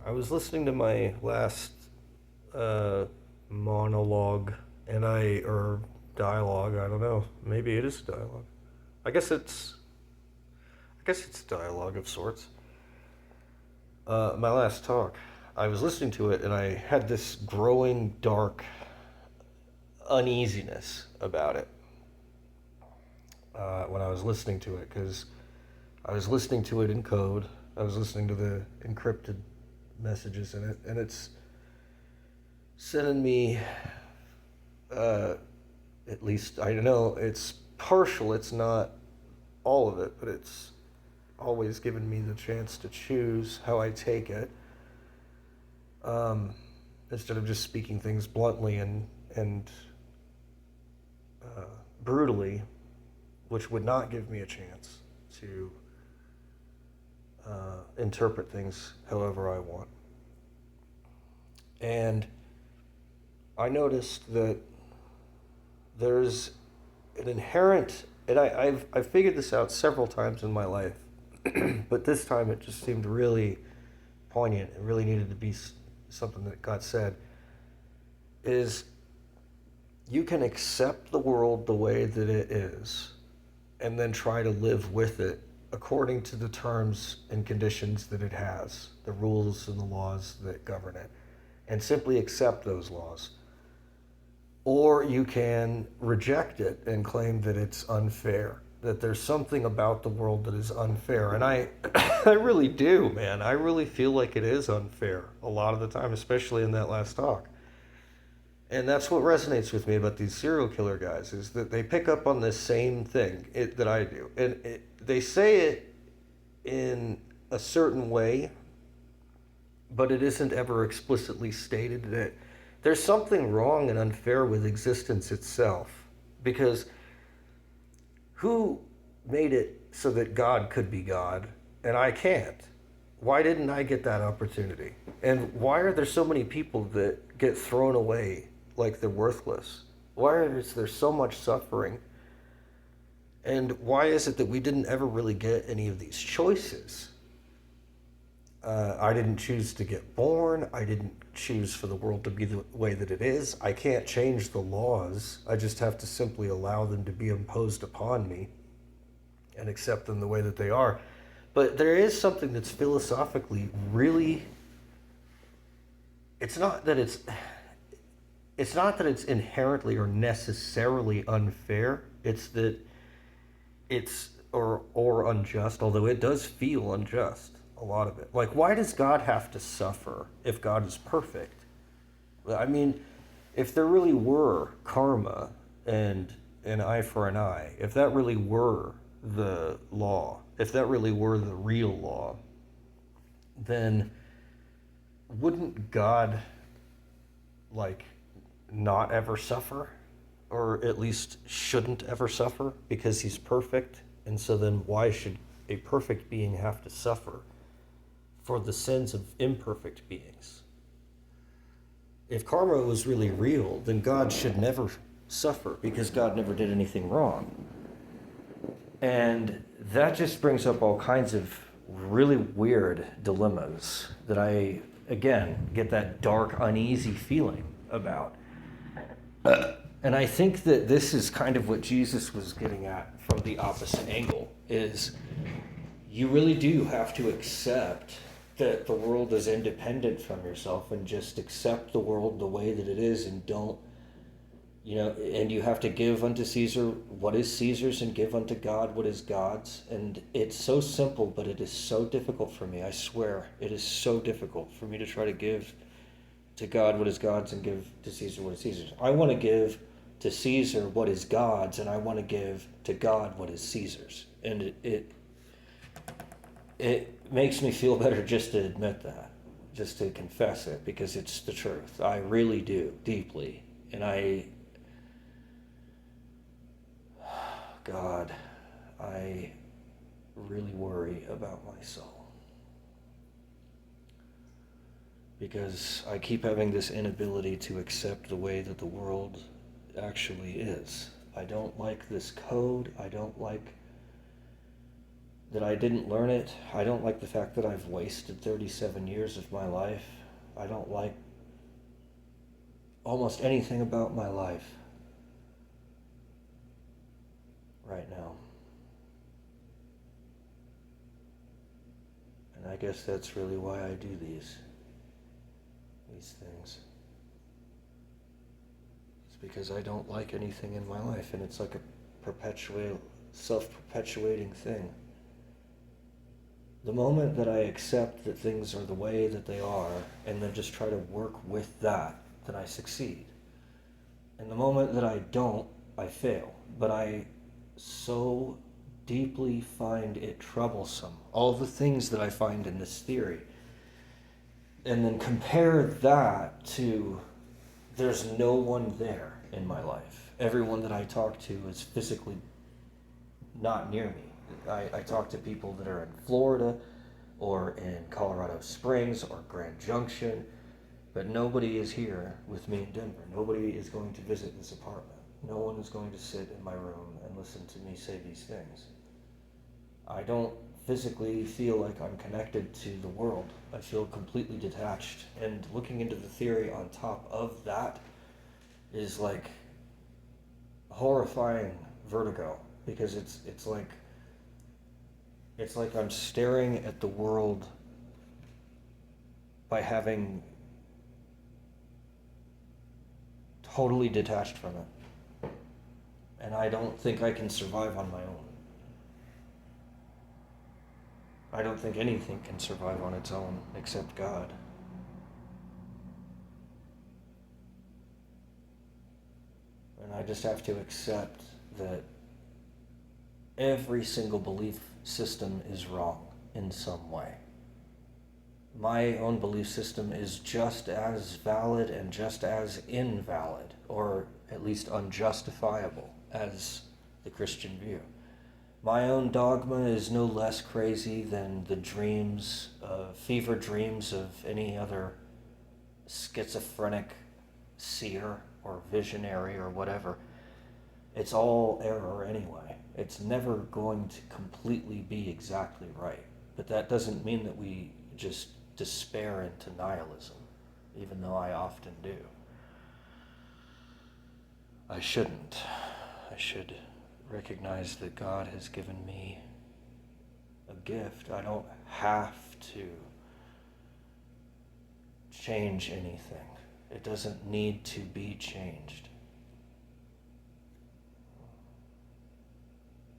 I was listening to my last uh, monologue, or dialogue. I don't know. Maybe it is dialogue. I guess it's. I guess it's dialogue of sorts. My last talk. I was listening to it, and I had this growing dark uneasiness about it when I was listening to it, because I was listening to it in code. I was listening to the encrypted messages in it, and it's sending me, uh, at least I know it's partial, it's not all of it, but it's always given me the chance to choose how I take it, um, instead of just speaking things bluntly and uh, brutally, which would not give me a chance to interpret things however I want. And I noticed that there's an inherent, and I've figured this out several times in my life, but this time it just seemed really poignant. It really needed to be something that God said. Is you can accept the world the way that it is, and then try to live with it according to the terms and conditions that it has, the rules and the laws that govern it, and simply accept those laws. Or you can reject it and claim that it's unfair, that there's something about the world that is unfair. And I, I really do, man. I really feel like it is unfair a lot of the time, especially in that last talk. And that's what resonates with me about these serial killer guys, is that they pick up on this same thing that I do. And they say it in a certain way, but it isn't ever explicitly stated that there's something wrong and unfair with existence itself. Because who made it so that God could be God and I can't? Why didn't I get that opportunity? And why are there so many people that get thrown away like they're worthless? Why is there so much suffering? And why is it that we didn't ever really get any of these choices? I didn't choose to get born. I didn't choose for the world to be the way that it is. I can't change the laws. I just have to simply allow them to be imposed upon me and accept them the way that they are. But there is something that's philosophically really, it's not that it's inherently or necessarily unfair. It's that it's or unjust, although it does feel unjust, a lot of it. Like, why does God have to suffer if God is perfect? I mean, if there really were karma and an eye for an eye, if that really were the law, if that really were the real law, then wouldn't God, like, not ever suffer? Or at least shouldn't ever suffer because he's perfect? And so then why should a perfect being have to suffer for the sins of imperfect beings? If karma was really real, then God should never suffer because God never did anything wrong. And that just brings up all kinds of really weird dilemmas that I, again, get that dark, uneasy feeling about. And I think that this is kind of what Jesus was getting at from the opposite angle, is you really do have to accept that the world is independent from yourself and just accept the world the way that it is, and don't, and you have to give unto Caesar what is Caesar's and give unto God what is God's. And it's so simple, but it is so difficult for me. I swear, it is so difficult for me to try to give to God what is God's and give to Caesar what is Caesar's. I want to give to Caesar what is God's, and I want to give to God what is Caesar's. And it makes me feel better just to admit that, just to confess it, because it's the truth. I really do, deeply. And God, I really worry about my soul. Because I keep having this inability to accept the way that the world actually is. I don't like this code. I don't like that I didn't learn it. I don't like the fact that I've wasted 37 years of my life. I don't like almost anything about my life right now. And I guess that's really why I do these things. It's because I don't like anything in my life, and it's like a self-perpetuating thing. The moment that I accept that things are the way that they are, and then just try to work with that, then I succeed. And the moment that I don't, I fail. But I so deeply find it troublesome, all the things that I find in this theory, and then compare that to there's no one there in my life. Everyone that I talk to is physically not near me. I talk to people that are in Florida or in Colorado Springs or Grand Junction, but nobody is here with me in Denver. Nobody is going to visit this apartment. No one is going to sit in my room and listen to me say these things. I don't physically feel like I'm connected to the world. I feel completely detached. And looking into the theory on top of that is like horrifying vertigo, because it's like I'm staring at the world by having totally detached from it. And I don't think I can survive on my own. I don't think anything can survive on its own except God. And I just have to accept that every single belief system is wrong in some way. My own belief system is just as valid and just as invalid, or at least unjustifiable, as the Christian view. My own dogma is no less crazy than the dreams, fever dreams of any other schizophrenic seer or visionary or whatever. It's all error anyway. It's never going to completely be exactly right. But that doesn't mean that we just despair into nihilism, even though I often do. I shouldn't. I should recognize that God has given me a gift. I don't have to change anything. It doesn't need to be changed.